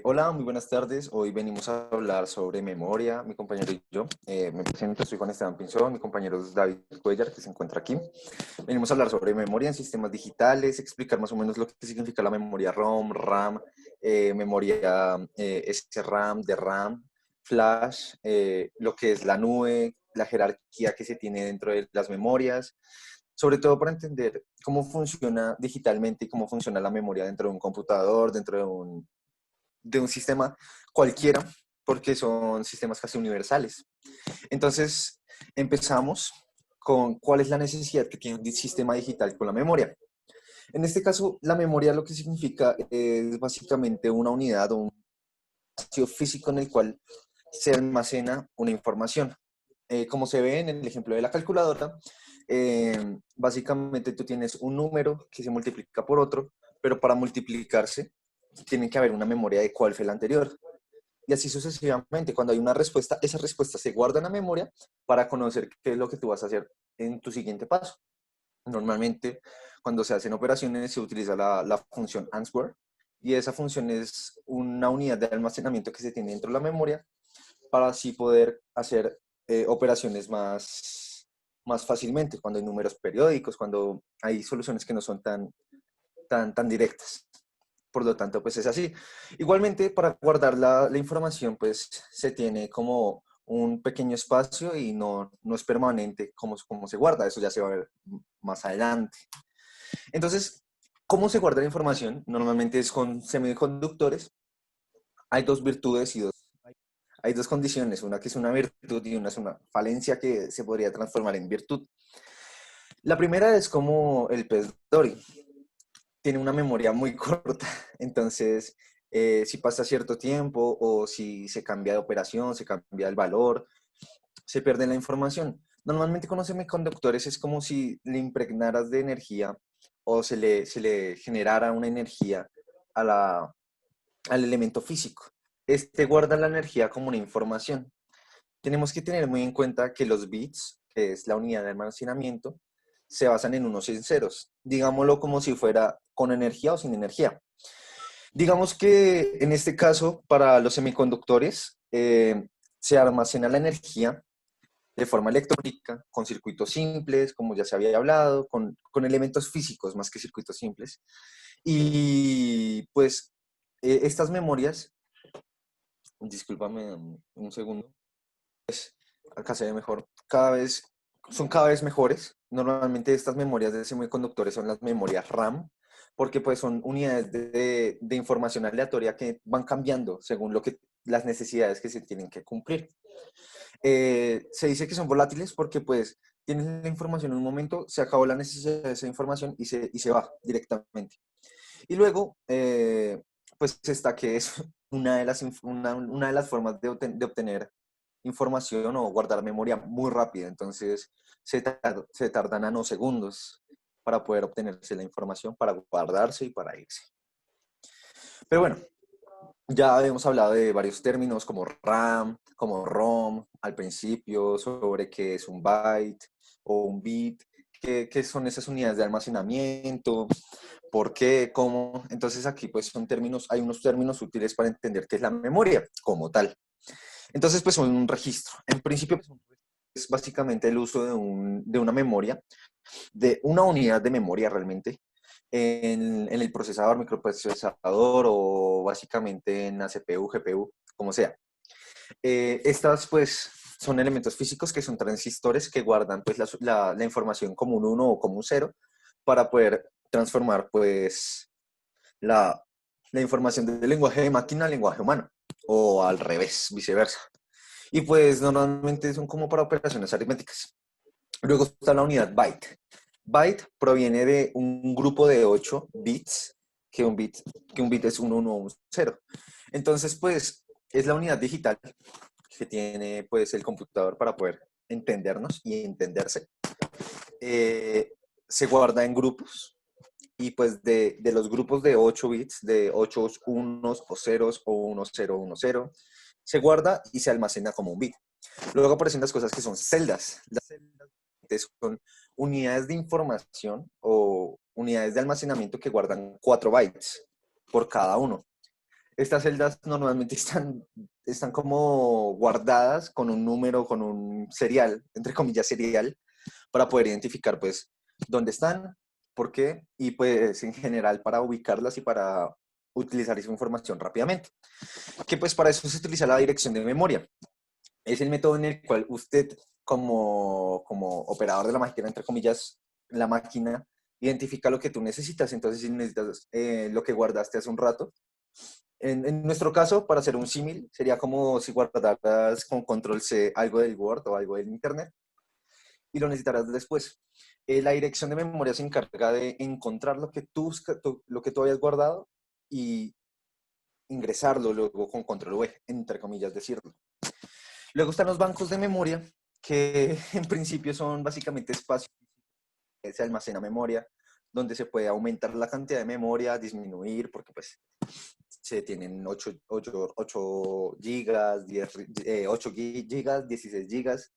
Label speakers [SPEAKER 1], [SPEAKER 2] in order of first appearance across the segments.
[SPEAKER 1] Hola, muy buenas tardes. Hoy venimos a hablar sobre memoria, mi compañero y yo. Me presento, soy Juan Esteban Pinzón, mi compañero es David Cuellar, que se encuentra aquí. Venimos a hablar sobre memoria en sistemas digitales, explicar más o menos lo que significa la memoria ROM, RAM, memoria SRAM, DRAM, flash, lo que es la nube, la jerarquía que se tiene dentro de las memorias, sobre todo para entender cómo funciona digitalmente y cómo funciona la memoria dentro de un computador, dentro de un sistema cualquiera, porque son sistemas casi universales. Entonces, empezamos con cuál es la necesidad que tiene un sistema digital con la memoria. En este caso, la memoria lo que significa es básicamente una unidad o un espacio físico en el cual se almacena una información. Como se ve en el ejemplo de la calculadora, básicamente tú tienes un número que se multiplica por otro, pero para multiplicarse tiene que haber una memoria de cuál fue el anterior. Y así sucesivamente. Cuando hay una respuesta, esa respuesta se guarda en la memoria para conocer qué es lo que tú vas a hacer en tu siguiente paso. Normalmente, cuando se hacen operaciones, se utiliza la función answer, y esa función es una unidad de almacenamiento que se tiene dentro de la memoria para así poder hacer operaciones más fácilmente, cuando hay números periódicos, cuando hay soluciones que no son tan directas. Por lo tanto, pues es así. Igualmente, para guardar la información, pues se tiene como un pequeño espacio y no es permanente como se guarda. Eso ya se va a ver más adelante. Entonces, ¿cómo se guarda la información? Normalmente es con semiconductores. Hay dos virtudes y hay dos condiciones. Una que es una virtud y una es una falencia que se podría transformar en virtud. La primera es como el pez Dory, tiene una memoria muy corta. Entonces, si pasa cierto tiempo o si se cambia de operación, se cambia el valor, se pierde la información. Normalmente con los semiconductores es como si le impregnaras de energía o se le generara una energía a al elemento físico. Este guarda la energía como una información. Tenemos que tener muy en cuenta que los bits, que es la unidad de almacenamiento, se basan en unos y en ceros. Digámoslo como si fuera con energía o sin energía. Digamos que en este caso, para los semiconductores, se almacena la energía de forma electrónica, con circuitos simples, como ya se había hablado, con elementos físicos más que circuitos simples. Y pues estas memorias, discúlpame un segundo, acá se ve mejor, son cada vez mejores. Normalmente estas memorias de semiconductores son las memorias RAM, porque pues son unidades de información aleatoria que van cambiando según las necesidades que se tienen que cumplir. Se dice que son volátiles porque pues tienes la información en un momento, se acabó la necesidad de esa información y se va directamente. Y luego, pues está que es una de las formas de obtener información o guardar memoria muy rápida. Entonces, se tardan nanosegundos para poder obtenerse la información, para guardarse y para irse. Pero bueno, ya habíamos hablado de varios términos como RAM, como ROM al principio, sobre qué es un byte o un bit, qué son esas unidades de almacenamiento, por qué, cómo. Entonces aquí pues hay unos términos útiles para entender qué es la memoria como tal. Entonces pues son un registro. En principio pues, es básicamente el uso de una memoria, de una unidad de memoria realmente, en el procesador, microprocesador o básicamente en la CPU, GPU, como sea. Estas pues son elementos físicos que son transistores que guardan pues la información como un uno o como un cero para poder transformar pues la, la información del lenguaje de máquina al lenguaje humano o al revés, viceversa. Y pues normalmente son como para operaciones aritméticas. Luego está la unidad byte. Byte proviene de un grupo de 8 bits, que un bit es un 1 o un 0. Entonces, pues, es la unidad digital que tiene pues el computador para poder entendernos y entenderse. Eh, Se guarda en grupos y pues de los grupos de 8 bits, de 8 unos o ceros o 1 0 1 0, se guarda y se almacena como un bit. Luego aparecen las cosas que son celdas. Las celdas son unidades de información o unidades de almacenamiento que guardan 4 bytes por cada uno. Estas celdas normalmente están como guardadas con un número, con un serial, entre comillas serial, para poder identificar pues dónde están, por qué y pues en general para ubicarlas y para utilizar esa información rápidamente. Que pues para eso se utiliza la dirección de memoria. Es el método en el cual usted como operador de la máquina, entre comillas, la máquina identifica lo que tú necesitas. Entonces, si necesitas lo que guardaste hace un rato, en nuestro caso, para hacer un símil, sería como si guardaras con control C algo del Word o algo del Internet y lo necesitarás después. La dirección de memoria se encarga de encontrar lo que tú habías guardado y ingresarlo luego con control V, entre comillas, decirlo. Luego están los bancos de memoria, que en principio son básicamente espacios que se almacena memoria, donde se puede aumentar la cantidad de memoria, disminuir, porque pues se tienen 8 gigas, 8 gigas, 16 gigas.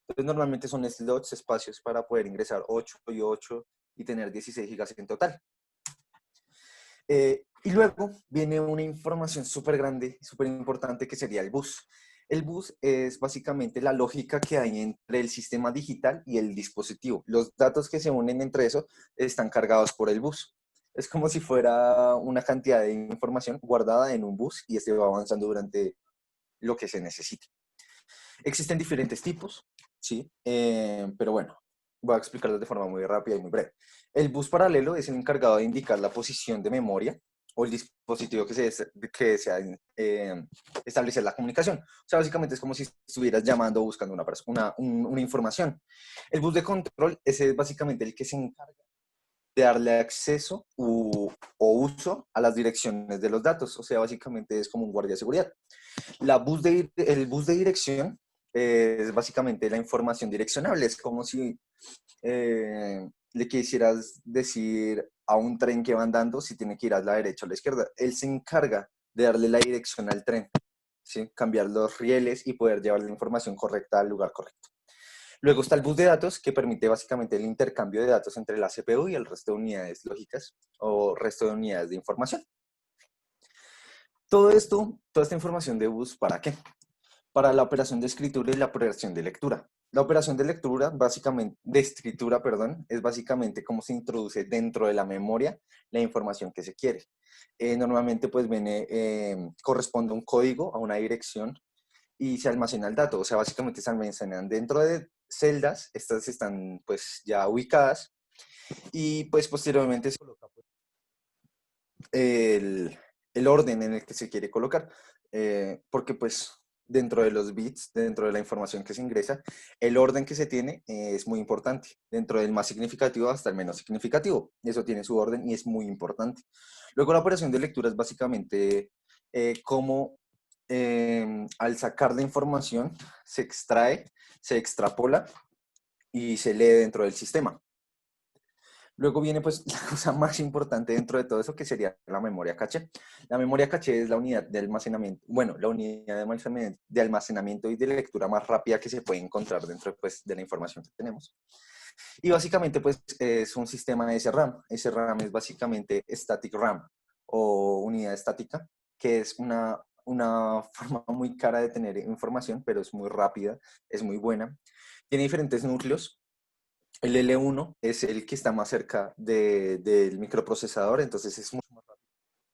[SPEAKER 1] Entonces normalmente son slots, espacios para poder ingresar 8 y 8 y tener 16 gigas en total. Y luego viene una información súper grande, súper importante que sería el bus. El bus es básicamente la lógica que hay entre el sistema digital y el dispositivo. Los datos que se unen entre eso están cargados por el bus. Es como si fuera una cantidad de información guardada en un bus y este va avanzando durante lo que se necesite. Existen diferentes tipos, ¿sí? Pero bueno, voy a explicarlos de forma muy rápida y muy breve. El bus paralelo es el encargado de indicar la posición de memoria o el dispositivo que desea establecer la comunicación. O sea, básicamente es como si estuvieras llamando o buscando una información. El bus de control es básicamente el que se encarga de darle acceso o uso a las direcciones de los datos. O sea, básicamente es como un guardia de seguridad. El bus de dirección es básicamente la información direccionable. Es como si le quisieras decir a un tren que va andando si tiene que ir a la derecha o a la izquierda. Él se encarga de darle la dirección al tren, ¿sí? Cambiar los rieles y poder llevar la información correcta al lugar correcto. Luego está el bus de datos, que permite básicamente el intercambio de datos entre la CPU y el resto de unidades lógicas o resto de unidades de información. Todo esto, toda esta información de bus, ¿para qué? Para la operación de escritura y la operación de lectura. La operación de lectura, básicamente, de escritura, perdón, es básicamente cómo se introduce dentro de la memoria la información que se quiere. Normalmente, pues, corresponde un código a una dirección y se almacena el dato. O sea, básicamente se almacenan dentro de celdas, estas están, pues, ya ubicadas y, pues, posteriormente se coloca pues, el, el orden en el que se quiere colocar, porque pues dentro de los bits, dentro de la información que se ingresa, el orden que se tiene es muy importante, dentro del más significativo hasta el menos significativo. Eso tiene su orden y es muy importante. Luego la operación de lectura es básicamente cómo al sacar la información se extrae, se extrapola y se lee dentro del sistema. Luego viene pues la cosa más importante dentro de todo eso que sería la memoria caché. La memoria caché es la unidad de almacenamiento, bueno, la unidad de almacenamiento y de lectura más rápida que se puede encontrar dentro pues, de la información que tenemos. Y básicamente pues es un sistema de SRAM. SRAM es básicamente static RAM o unidad estática, que es una forma muy cara de tener información, pero es muy rápida, es muy buena. Tiene diferentes núcleos. El L1 es el que está más cerca del microprocesador, entonces es mucho más rápido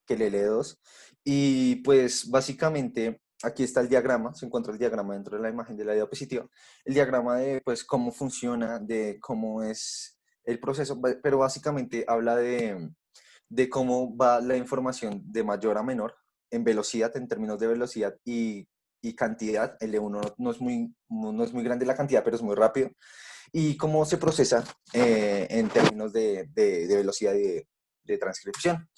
[SPEAKER 1] que el L2. Y pues básicamente aquí está el diagrama, se encuentra el diagrama dentro de la imagen de la diapositiva, el diagrama de pues cómo funciona, de cómo es el proceso, pero básicamente habla de cómo va la información de mayor a menor en velocidad, en términos de velocidad y cantidad. El L1 no es muy grande la cantidad, pero es muy rápido y cómo se procesa en términos de velocidad de transcripción.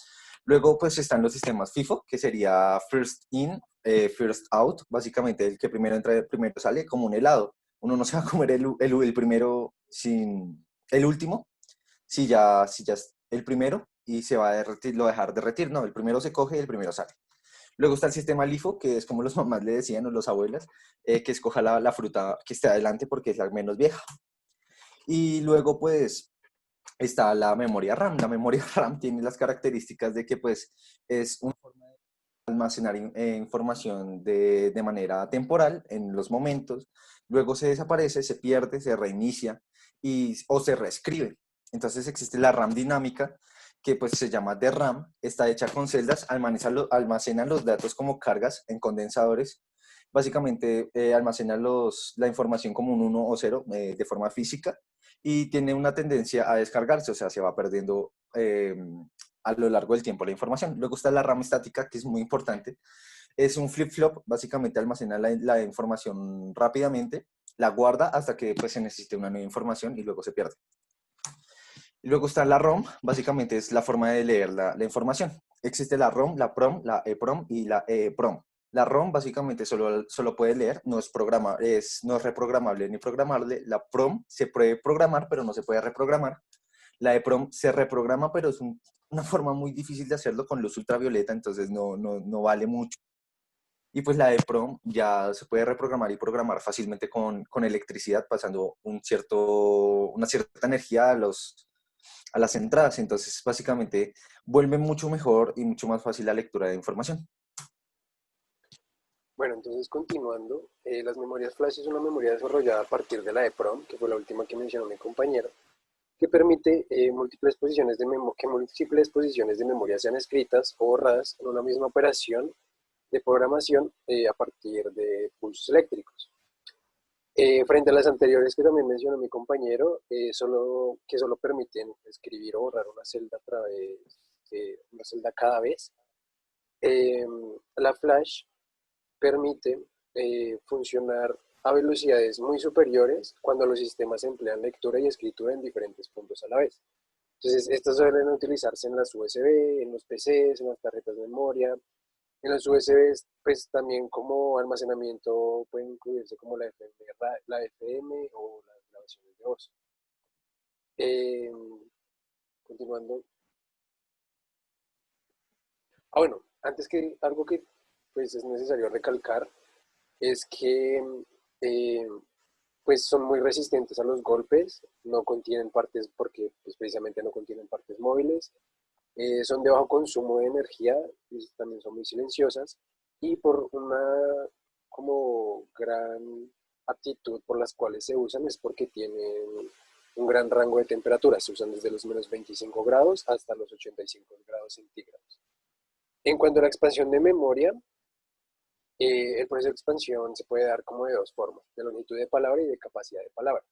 [SPEAKER 1] Luego, pues están los sistemas FIFO, que sería First In, First Out, básicamente el que primero entra, primero sale, como un helado. Uno no se va a comer el primero sin el último, si ya es el primero y se va a derretir, lo va a dejar derretir. No, el primero se coge y el primero sale. Luego está el sistema LIFO, que es como los mamás le decían o los abuelas, que escoja la fruta que esté adelante porque es la menos vieja. Y luego, pues, está la memoria RAM. La memoria RAM tiene las características de que, pues, es una forma de almacenar información de manera temporal en los momentos, luego se desaparece, se pierde, se reinicia o se reescribe. Entonces existe la RAM dinámica, que pues se llama DRAM, está hecha con celdas, almacena los datos como cargas en condensadores. Básicamente almacena la información como un 1 o 0 de forma física y tiene una tendencia a descargarse, o sea, se va perdiendo a lo largo del tiempo la información. Luego está la RAM estática, que es muy importante. Es un flip-flop, básicamente almacena la información rápidamente, la guarda hasta que pues, se necesite una nueva información y luego se pierde. Y luego está la ROM, básicamente es la forma de leer la información. Existe la ROM, la PROM, la EPROM y la EEPROM. La ROM básicamente solo puede leer, no es reprogramable ni programable. La PROM se puede programar, pero no se puede reprogramar. La EPROM se reprograma, pero es una forma muy difícil de hacerlo con luz ultravioleta, entonces no vale mucho. Y pues la EPROM ya se puede reprogramar y programar fácilmente con electricidad, pasando una cierta energía a las entradas. Entonces, básicamente, vuelve mucho mejor y mucho más fácil la lectura de información.
[SPEAKER 2] Bueno, entonces continuando, las memorias flash es una memoria desarrollada a partir de la EPROM, que fue la última que mencionó mi compañero, que permite que múltiples posiciones de memoria sean escritas o borradas en una misma operación de programación a partir de pulsos eléctricos. Frente a las anteriores que también mencionó mi compañero, que solo permiten escribir o borrar una celda a través de una celda cada vez, eh, la flash permite funcionar a velocidades muy superiores cuando los sistemas emplean lectura y escritura en diferentes puntos a la vez. Entonces, estas suelen utilizarse en las USB, en los PCs, en las tarjetas de memoria. En los USBs, pues también como almacenamiento pueden incluirse como la FM o las grabaciones de voz. Eh, Continuando. Bueno, antes que algo que pues es necesario recalcar es que eh, pues son muy resistentes a los golpes, no contienen partes porque pues, precisamente no contienen partes móviles, son de bajo consumo de energía, y también son muy silenciosas y por una como gran aptitud por las cuales se usan es porque tienen un gran rango de temperaturas, se usan desde los menos 25 grados hasta los 85 grados centígrados. En cuanto a la expansión de memoria, el proceso de expansión se puede dar como de dos formas, de longitud de palabra y de capacidad de palabra.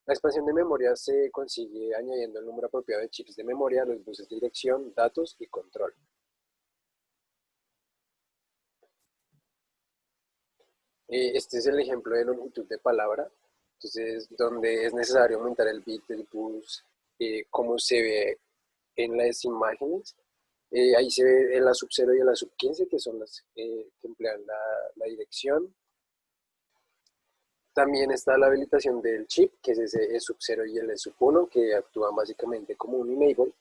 [SPEAKER 2] La expansión de memoria se consigue añadiendo el número apropiado de chips de memoria, los buses de dirección, datos y control. Este es el ejemplo de longitud de palabra, entonces donde es necesario aumentar el bit del bus, como se ve en las imágenes. Ahí se ve el sub 0 y el sub 15, que son las que emplean la dirección. También está la habilitación del chip, que es ese sub 0 y el sub 1, que actúan básicamente como un enable.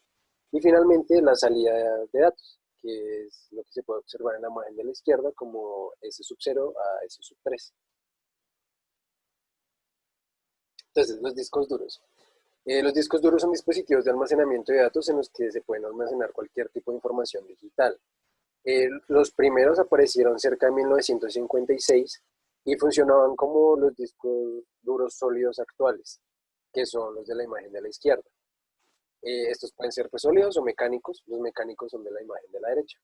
[SPEAKER 2] Y finalmente la salida de datos, que es lo que se puede observar en la imagen de la izquierda como S sub 0 a S sub 3. Entonces, los discos duros. Los discos duros son dispositivos de almacenamiento de datos en los que se pueden almacenar cualquier tipo de información digital. Los primeros aparecieron cerca de 1956 y funcionaban como los discos duros sólidos actuales, que son los de la imagen de la izquierda. Estos pueden ser pues, sólidos o mecánicos. Los mecánicos son de la imagen de la derecha.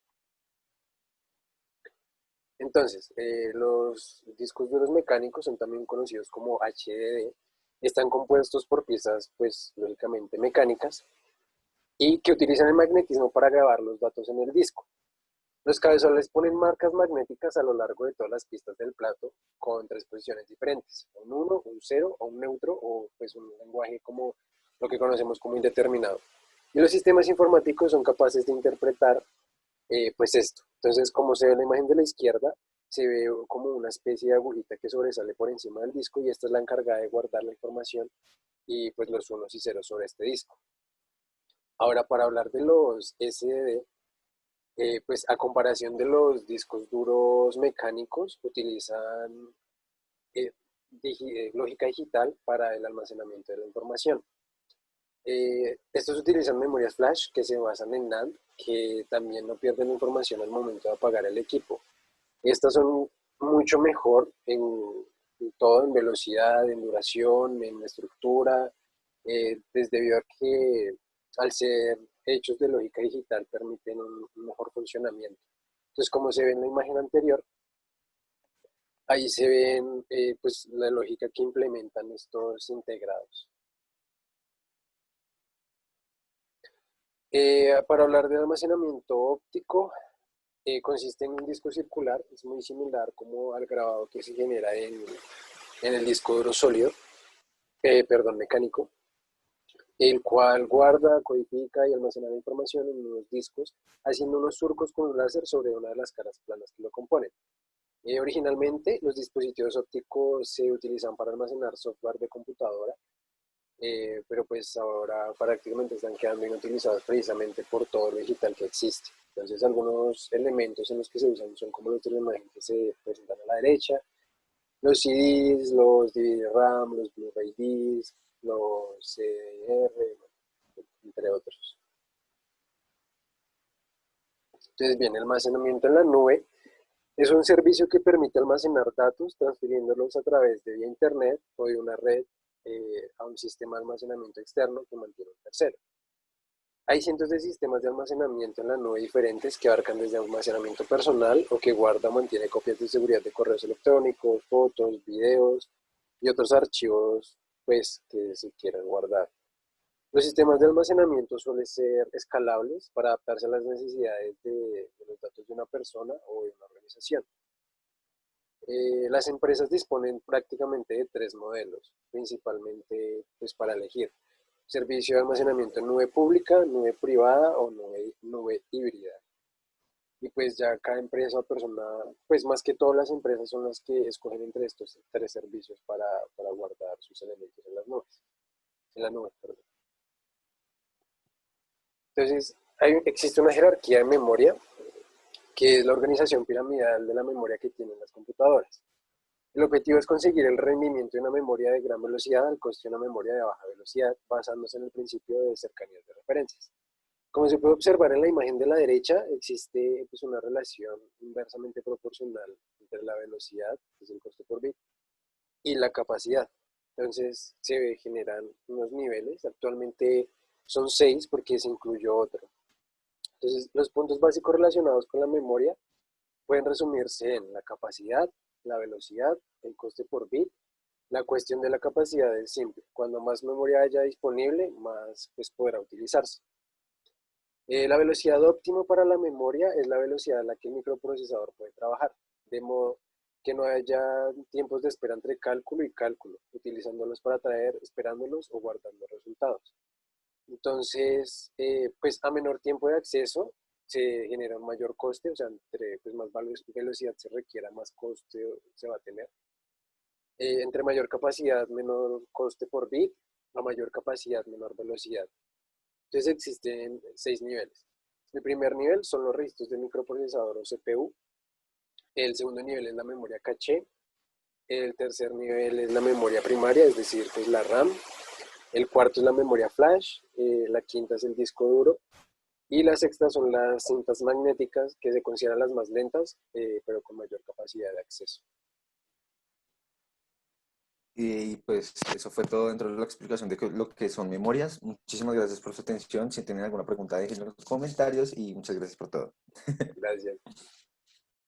[SPEAKER 2] Entonces, los discos duros mecánicos son también conocidos como HDD. Están compuestos por piezas, pues, lógicamente mecánicas y que utilizan el magnetismo para grabar los datos en el disco. Los cabezones ponen marcas magnéticas a lo largo de todas las pistas del plato con tres posiciones diferentes, un 1, un 0 o un neutro o pues un lenguaje como lo que conocemos como indeterminado. Y los sistemas informáticos son capaces de interpretar pues esto. Entonces, como se ve en la imagen de la izquierda, se ve como una especie de agujita que sobresale por encima del disco y esta es la encargada de guardar la información y pues los unos y ceros sobre este disco. Ahora, para hablar de los SDD, pues a comparación de los discos duros mecánicos, utilizan eh, lógica digital para el almacenamiento de la información. Estos utilizan memorias flash que se basan en NAND, que también no pierden información al momento de apagar el equipo. Estas son mucho mejor en todo, en velocidad, en duración, en estructura, pues debido a que al ser hechos de lógica digital permiten un mejor funcionamiento. Entonces, como se ve en la imagen anterior, ahí se ven pues la lógica que implementan estos integrados. Para hablar de almacenamiento óptico, consiste en un disco circular, es muy similar como al grabado que se genera en el disco duro sólido, perdón, mecánico, el cual guarda, codifica y almacena la información en unos discos, haciendo unos surcos con un láser sobre una de las caras planas que lo componen. Originalmente, los dispositivos ópticos se utilizan para almacenar software de computadora, pero pues ahora prácticamente están quedando inutilizados precisamente por todo lo digital que existe. Entonces, algunos elementos en los que se usan son como los de la imagen que se presentan a la derecha, los CDs, los DVD-RAM, los Blu-ray discs, los CDR, entre otros. Entonces, bien, almacenamiento en la nube es un servicio que permite almacenar datos transfiriéndolos a través de vía internet o de una red a un sistema de almacenamiento externo que mantiene un tercero. Hay cientos de sistemas de almacenamiento en la nube diferentes que abarcan desde almacenamiento personal o que guarda o mantiene copias de seguridad de correos electrónicos, fotos, videos y otros archivos pues, que se quieran guardar. Los sistemas de almacenamiento suelen ser escalables para adaptarse a las necesidades de los datos de una persona o de una organización. Las empresas disponen prácticamente de tres modelos, principalmente pues, para elegir. Servicio de almacenamiento en nube pública, nube privada o nube híbrida. Y pues ya cada empresa o persona, pues más que todas las empresas son las que escogen entre estos tres servicios para guardar sus elementos en las nubes. En la nube, perdón. Entonces, existe una jerarquía de memoria, que es la organización piramidal de la memoria que tienen las computadoras. El objetivo es conseguir el rendimiento de una memoria de gran velocidad al costo de una memoria de baja velocidad, basándose en el principio de cercanías de referencias. Como se puede observar en la imagen de la derecha, existe pues, una relación inversamente proporcional entre la velocidad, que es el costo por bit, y la capacidad. Entonces se generan unos niveles, actualmente son 6 porque se incluyó otro. Entonces los puntos básicos relacionados con la memoria pueden resumirse en la capacidad, la velocidad, el coste por bit. La cuestión de la capacidad es simple. Cuando más memoria haya disponible, más pues, podrá utilizarse. La velocidad óptima para la memoria es la velocidad a la que el microprocesador puede trabajar, de modo que no haya tiempos de espera entre cálculo y cálculo, utilizándolos para traer, esperándolos o guardando resultados. Entonces, pues a menor tiempo de acceso se genera un mayor coste, o sea, entre pues, más velocidad se requiera, más coste se va a tener. Entre mayor capacidad, menor coste por bit, a mayor capacidad, menor velocidad. Entonces existen 6 niveles. El primer nivel son los registros de microprocesador o CPU. El segundo nivel es la memoria caché. El tercer nivel es la memoria primaria, es decir, pues la RAM. El cuarto es la memoria flash. La quinta es el disco duro. Y la sexta son las cintas magnéticas, que se consideran las más lentas, pero con mayor capacidad de acceso.
[SPEAKER 1] Y pues eso fue todo dentro de la explicación de lo que son memorias. Muchísimas gracias por su atención. Si tienen alguna pregunta, déjenlo en los comentarios y muchas gracias por todo.
[SPEAKER 2] Gracias.